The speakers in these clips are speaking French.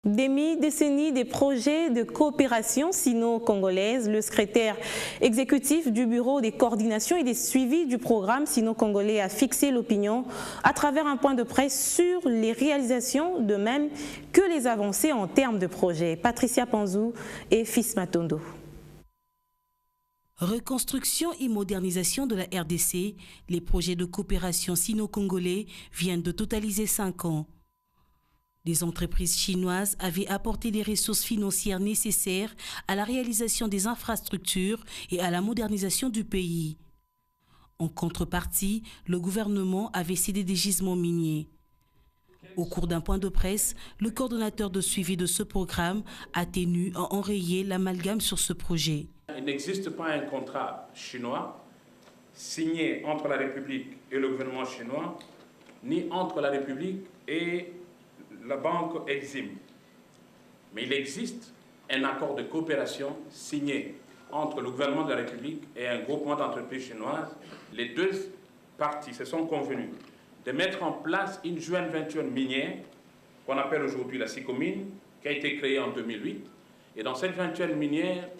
Demi-décennie des projets de coopération sino-congolaise, le secrétaire exécutif du Bureau des coordinations et des suivis du programme sino-congolais a fixé l'opinion à travers un point de presse sur les réalisations, de même que les avancées en termes de projets. Patricia Panzou et Fils Matondo. Reconstruction et modernisation de la RDC, les projets de coopération sino-congolais viennent de totaliser 5 ans. Les entreprises chinoises avaient apporté des ressources financières nécessaires à la réalisation des infrastructures et à la modernisation du pays. En contrepartie, le gouvernement avait cédé des gisements miniers. Au cours d'un point de presse, le coordonnateur de suivi de ce programme a tenu à enrayer l'amalgame sur ce projet. Il n'existe pas un contrat chinois signé entre la République et le gouvernement chinois, ni entre la République et la banque Exim. Mais il existe un accord de coopération signé entre le gouvernement de la République et un groupement d'entreprises chinoises. Les deux parties se sont convenues de mettre en place une joint venture minière qu'on appelle aujourd'hui la SICOMINE, qui a été créée en 2008. Et dans cette joint venture minière,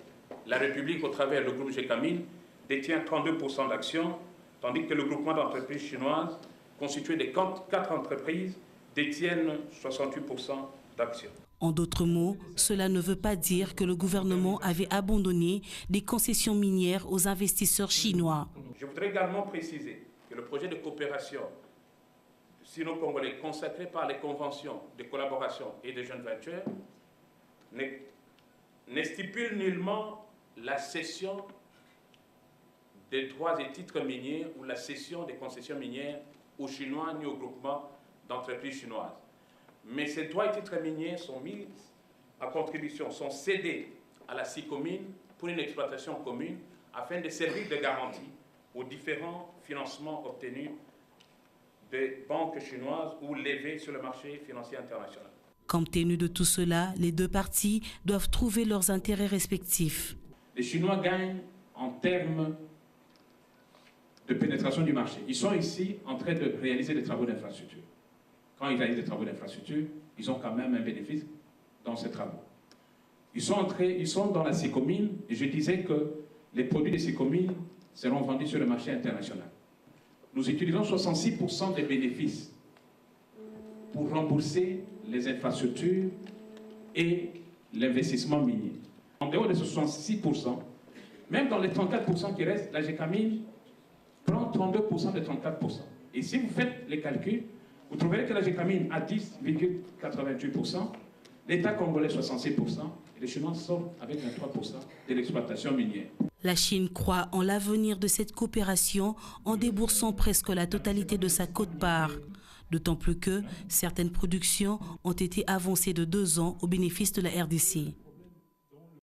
la République, au travers du groupe GECAMINE, détient 32% d'actions, tandis que le groupement d'entreprises chinoises, constitué de 4 entreprises, détiennent 68% d'actions. En d'autres mots, cela ne veut pas dire que le gouvernement avait abandonné des concessions minières aux investisseurs chinois. Je voudrais également préciser que le projet de coopération sino-congolais consacré par les conventions de collaboration et de joint venture ne stipule nullement la cession des droits et titres miniers ou la cession des concessions minières aux Chinois ni au groupement d'entreprises chinoises. Mais ces droits et titres miniers sont mis à contribution, sont cédés à la SICOMINE pour une exploitation commune afin de servir de garantie aux différents financements obtenus des banques chinoises ou levés sur le marché financier international. Compte tenu de tout cela, les deux parties doivent trouver leurs intérêts respectifs. Les Chinois gagnent en termes de pénétration du marché. Ils sont ici en train de réaliser des travaux d'infrastructure. Quand ils réalisent des travaux d'infrastructure, ils ont quand même un bénéfice dans ces travaux. Ils sont dans la SICOMINE et je disais que les produits de SICOMINE seront vendus sur le marché international. Nous utilisons 66% des bénéfices pour rembourser les infrastructures et l'investissement minier. En dehors de ce 66%, même dans les 34% qui restent, la GECAMINE prend 32% des 34%. Et si vous faites les calculs, vous trouverez que la GECAMINE a 10,88%, l'État congolais 66%, et les Chinois sortent avec 23% de l'exploitation minière. La Chine croit en l'avenir de cette coopération en déboursant presque la totalité de sa quote-part. D'autant plus que certaines productions ont été avancées de 2 ans au bénéfice de la RDC.